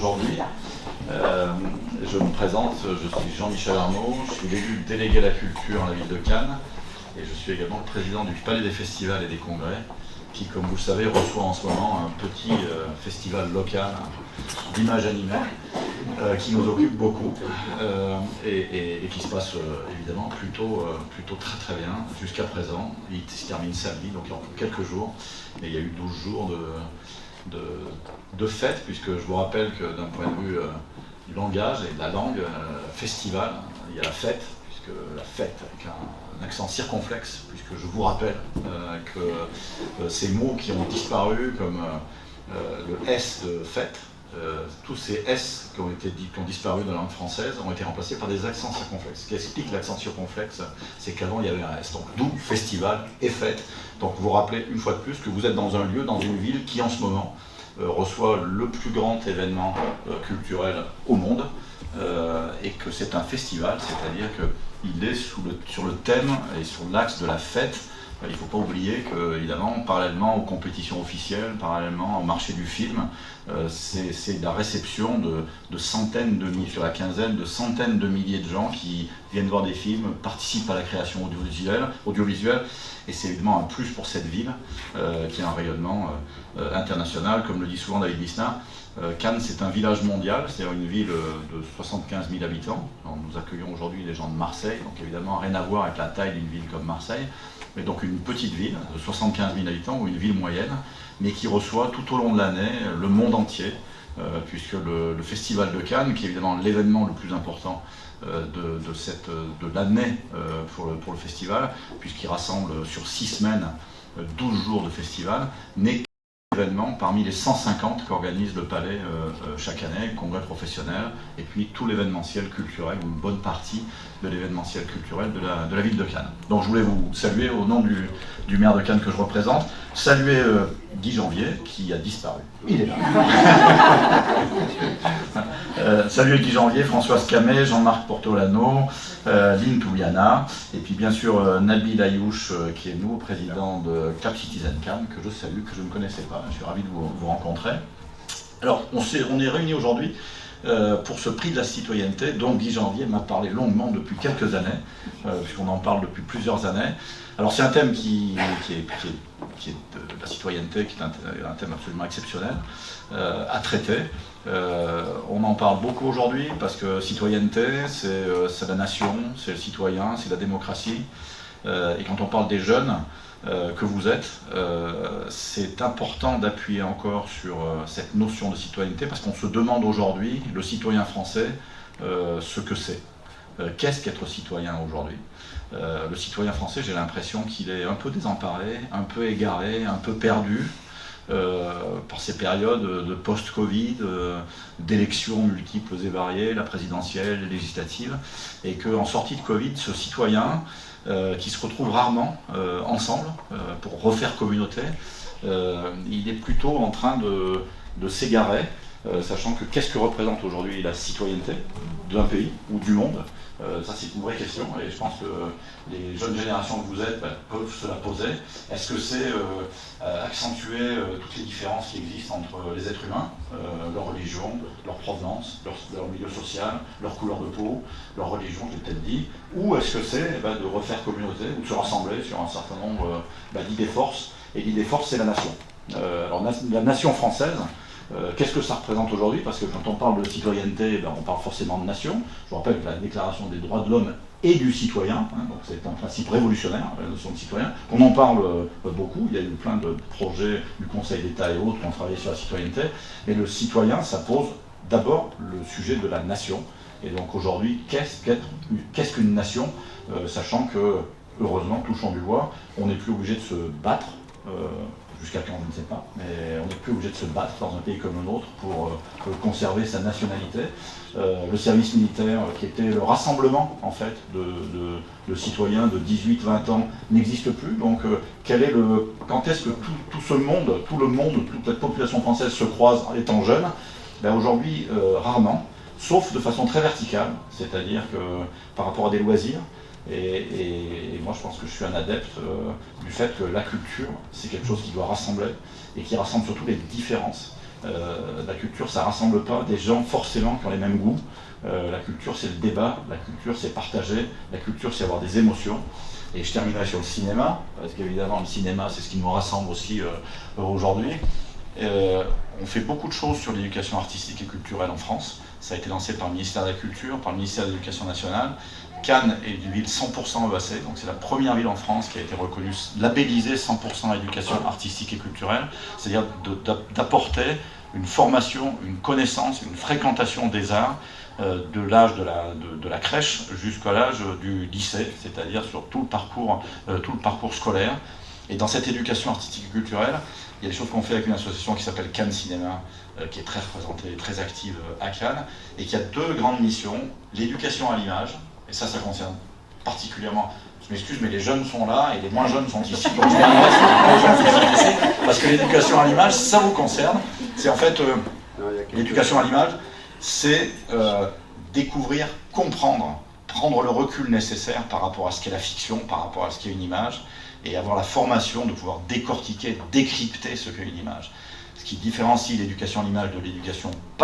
aujourd'hui. Je me présente, je suis Jean-Michel Arnaud, je suis l'élu délégué à la culture à la ville de Cannes et je suis également le président du Palais des Festivals et des Congrès qui, comme vous le savez, reçoit en ce moment un petit festival local d'images animées qui nous occupe beaucoup et qui se passe évidemment plutôt très bien jusqu'à présent. Il se termine samedi, donc il en faut quelques jours, mais il y a eu 12 jours de fête, puisque je vous rappelle que d'un point de vue du langage et de la langue, festival, il y a la fête, puisque la fête avec un accent circonflexe, puisque je vous rappelle que ces mots qui ont disparu, comme le S de fête, tous ces S qui ont disparu dans la langue française ont été remplacés par des accents circonflexes. Ce qui explique l'accent circonflexe, c'est qu'avant il y avait un S, donc d'où festival et fête. Donc vous rappelez une fois de plus que vous êtes dans un lieu, dans une ville qui en ce moment reçoit le plus grand événement culturel au monde et que c'est un festival, c'est-à-dire qu'il est sur le thème et sur l'axe de la fête. Il ne faut pas oublier que, évidemment, parallèlement aux compétitions officielles, parallèlement au marché du film, c'est la réception de centaines de milliers, sur la quinzaine, de centaines de milliers de gens qui viennent voir des films, participent à la création audiovisuelle, et c'est évidemment un plus pour cette ville qui a un rayonnement international, comme le dit souvent David Lisnard. Cannes, c'est un village mondial, c'est-à-dire une ville de 75 000 habitants. Alors, nous accueillons aujourd'hui des gens de Marseille, donc évidemment rien à voir avec la taille d'une ville comme Marseille, mais donc une petite ville de 75 000 habitants ou une ville moyenne, mais qui reçoit tout au long de l'année le monde entier, puisque le Festival de Cannes, qui est évidemment l'événement le plus important de l'année pour le festival, puisqu'il rassemble sur 6 semaines 12 jours de festival, n'est événement parmi les 150 qu'organise le Palais chaque année, le congrès professionnel, et puis tout l'événementiel culturel, ou une bonne partie de l'événementiel culturel de la ville de Cannes. Donc je voulais vous saluer au nom du maire de Cannes que je représente, saluer Guy Janvier, qui a disparu. Il est là. Saluer Guy Janvier, Françoise Camet, Jean-Marc Portolano, Lynn Touliana, et puis bien sûr Nabil Ayouch, qui est nouveau président de Cap Citizen Cannes, que je salue, que je ne connaissais pas. Je suis ravi de vous rencontrer. Alors, on est réunis aujourd'hui pour ce prix de la citoyenneté dont Guy Janvier m'a parlé longuement depuis quelques années, puisqu'on en parle depuis plusieurs années. Alors c'est un thème qui est de la citoyenneté, qui est un thème absolument exceptionnel à traiter. On en parle beaucoup aujourd'hui parce que citoyenneté, c'est la nation, c'est le citoyen, c'est la démocratie. Et quand on parle des jeunes que vous êtes, c'est important d'appuyer encore sur cette notion de citoyenneté parce qu'on se demande aujourd'hui, le citoyen français, ce que c'est. Qu'est-ce qu'être citoyen aujourd'hui ? Le citoyen français, j'ai l'impression qu'il est un peu désemparé, un peu égaré, un peu perdu par ces périodes de post-Covid, d'élections multiples et variées, la présidentielle, les législatives, et qu'en sortie de Covid, ce citoyen qui se retrouve rarement ensemble pour refaire communauté, il est plutôt en train de s'égarer, sachant que qu'est-ce que représente aujourd'hui la citoyenneté d'un pays ou du monde? Ça c'est une vraie question et je pense que les jeunes générations que vous êtes peuvent se la poser. Est-ce que c'est accentuer toutes les différences qui existent entre les êtres humains, leur religion, leur provenance, leur milieu social, leur couleur de peau, leur religion, je l'ai peut-être dit, ou est-ce que c'est de refaire communauté ou de se rassembler sur un certain nombre d'idées forces, et l'idée force c'est la nation. Alors la nation française, qu'est-ce que ça représente aujourd'hui? Parce que quand on parle de citoyenneté, on parle forcément de nation. Je vous rappelle que la Déclaration des droits de l'homme et du citoyen, donc c'est un principe révolutionnaire, la notion de citoyen. On en parle beaucoup, il y a eu plein de projets du Conseil d'État et autres qui ont travaillé sur la citoyenneté. Et le citoyen, ça pose d'abord le sujet de la nation. Et donc aujourd'hui, qu'est-ce qu'une nation, sachant que, heureusement, touchons du bois, on n'est plus obligé de se battre. Jusqu'à quand, je ne sais pas, mais on n'est plus obligé de se battre dans un pays comme le nôtre pour conserver sa nationalité. Le service militaire, qui était le rassemblement en fait de citoyens de 18-20 ans, n'existe plus. Donc, quand est-ce que tout ce monde, tout le monde, toute la population française se croise étant jeune? Aujourd'hui, rarement, sauf de façon très verticale, c'est-à-dire que par rapport à des loisirs. Et moi je pense que je suis un adepte du fait que la culture c'est quelque chose qui doit rassembler et qui rassemble surtout les différences La culture, ça rassemble pas des gens forcément qui ont les mêmes goûts. La culture, c'est le débat, la culture, c'est partager, la culture, c'est avoir des émotions. Et je terminerai sur le cinéma, parce qu'évidemment, le cinéma, c'est ce qui nous rassemble aussi aujourd'hui. On fait beaucoup de choses sur l'éducation artistique et culturelle en France. Ça a été lancé par le ministère de la Culture, par le ministère de l'Éducation nationale. Cannes est une ville 100% EAC, donc c'est la première ville en France qui a été reconnue, labellisée 100% éducation artistique et culturelle, c'est-à-dire d'apporter une formation, une connaissance, une fréquentation des arts de l'âge de la crèche jusqu'à l'âge du lycée, c'est-à-dire sur tout le parcours scolaire. Et dans cette éducation artistique et culturelle, il y a des choses qu'on fait avec une association qui s'appelle Cannes Cinéma, qui est très représentée, très active à Cannes, et qui a deux grandes missions, l'éducation à l'image, et ça concerne particulièrement, je m'excuse, mais les jeunes sont là et les moins jeunes sont ici, donc je m'adresse ici, parce que l'éducation à l'image, ça vous concerne. C'est en fait, l'éducation à l'image, c'est découvrir, comprendre, prendre le recul nécessaire par rapport à ce qu'est la fiction, par rapport à ce qu'est une image, et avoir la formation de pouvoir décortiquer, décrypter ce qu'est une image. Ce qui différencie l'éducation à l'image de l'éducation par